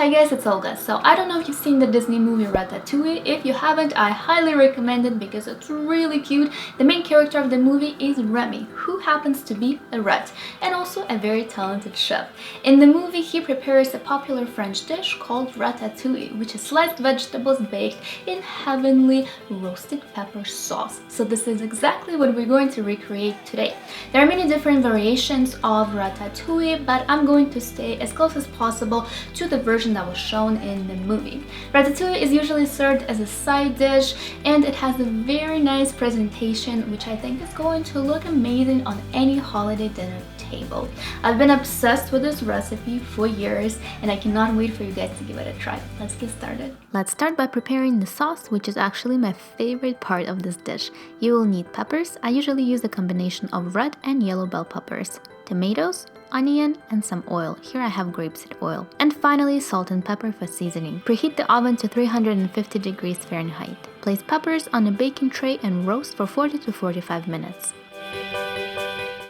Hi guys, it's Olga. So I don't know if you've seen the Disney movie Ratatouille. If you haven't, I highly recommend it because it's really cute. The main character of the movie is Remy, who happens to be a rat and also a very talented chef. In the movie, he prepares a popular French dish called ratatouille, which is sliced vegetables baked in heavenly roasted pepper sauce. So this is exactly what we're going to recreate today. There are many different variations of ratatouille, but I'm going to stay as close as possible to the version that was shown in the movie. Ratatouille is usually served as a side dish and it has a very nice presentation, which I think is going to look amazing on any holiday dinner table. I've been obsessed with this recipe for years and I cannot wait for you guys to give it a try. Let's get started. Let's start by preparing the sauce, which is actually my favorite part of this dish. You will need peppers. I usually use a combination of red and yellow bell peppers, tomatoes, onion, and some oil. Here I have grapeseed oil. And finally, salt and pepper for seasoning. Preheat the oven to 350 degrees Fahrenheit. Place peppers on a baking tray and roast for 40 to 45 minutes.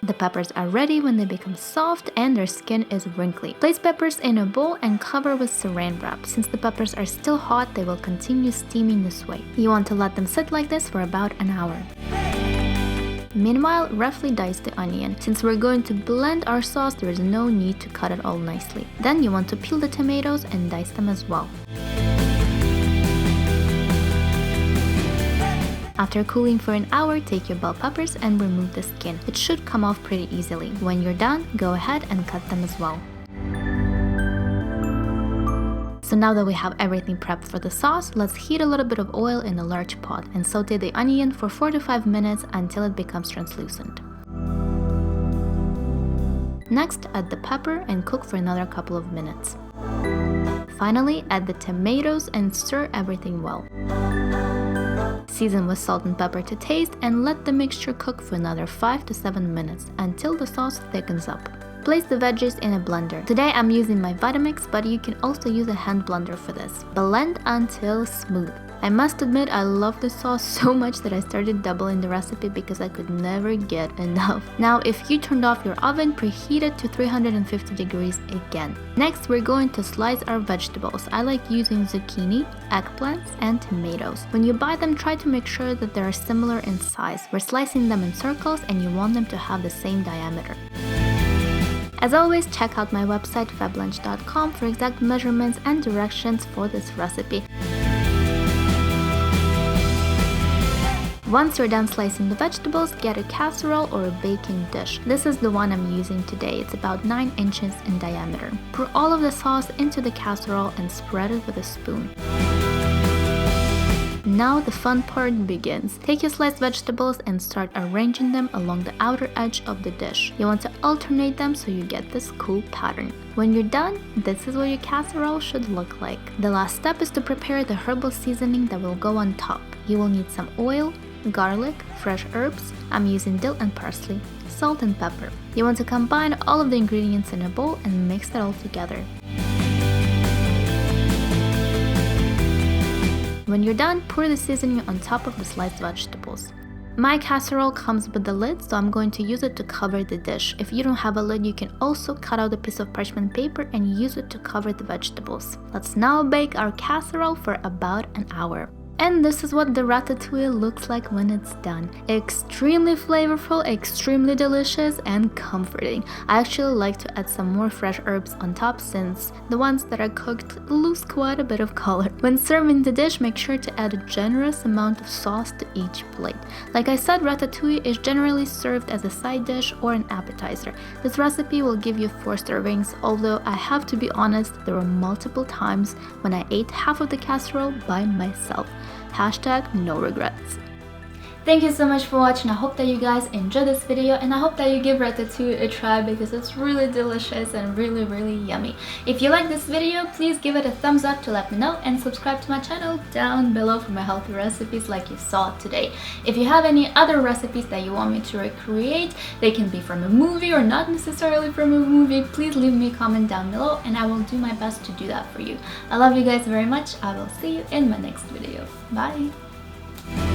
The peppers are ready when they become soft and their skin is wrinkly. Place peppers in a bowl and cover with saran wrap. Since the peppers are still hot, they will continue steaming this way. You want to let them sit like this for about an hour. Meanwhile, roughly dice the onion. Since we're going to blend our sauce, there is no need to cut it all nicely. Then you want to peel the tomatoes and dice them as well. After cooling for an hour, take your bell peppers and remove the skin. It should come off pretty easily. When you're done, go ahead and cut them as well. So now that we have everything prepped for the sauce, let's heat a little bit of oil in a large pot and saute the onion for 4 to 5 minutes until it becomes translucent. Next, add the pepper and cook for another couple of minutes. Finally, add the tomatoes and stir everything well. Season with salt and pepper to taste and let the mixture cook for another 5 to 7 minutes until the sauce thickens up. Place the veggies in a blender. Today I'm using my Vitamix, but you can also use a hand blender for this. Blend until smooth. I must admit I love this sauce so much that I started doubling the recipe because I could never get enough. Now if you turned off your oven, preheat it to 350 degrees again. Next we're going to slice our vegetables. I like using zucchini, eggplants, and tomatoes. When you buy them, try to make sure that they are similar in size. We're slicing them in circles and you want them to have the same diameter. As always, check out my website fablunch.com for exact measurements and directions for this recipe. Once you're done slicing the vegetables, get a casserole or a baking dish. This is the one I'm using today. It's about 9 inches in diameter. Pour all of the sauce into the casserole and spread it with a spoon. Now the fun part begins. Take your sliced vegetables and start arranging them along the outer edge of the dish. You want to alternate them so you get this cool pattern. When you're done, this is what your casserole should look like. The last step is to prepare the herbal seasoning that will go on top. You will need some oil, garlic, fresh herbs, I'm using dill and parsley, salt and pepper. You want to combine all of the ingredients in a bowl and mix it all together. When you're done, pour the seasoning on top of the sliced vegetables. My casserole comes with the lid, so I'm going to use it to cover the dish. If you don't have a lid, you can also cut out a piece of parchment paper and use it to cover the vegetables. Let's now bake our casserole for about an hour. And this is what the ratatouille looks like when it's done. Extremely flavorful, extremely delicious, and comforting. I actually like to add some more fresh herbs on top since the ones that are cooked lose quite a bit of color. When serving the dish, make sure to add a generous amount of sauce to each plate. Like I said, ratatouille is generally served as a side dish or an appetizer. This recipe will give you 4 servings, although I have to be honest, there were multiple times when I ate half of the casserole by myself. Hashtag no regrets. Thank you so much for watching. I hope that you guys enjoyed this video and I hope that you give ratatouille a try because it's really delicious and really yummy. If you like this video, please give it a thumbs up to let me know and subscribe to my channel down below for my healthy recipes like you saw today. If you have any other recipes that you want me to recreate, they can be from a movie or not necessarily from a movie, please leave me a comment down below and I will do my best to do that for you. I love you guys very much. I will see you in my next video. Bye!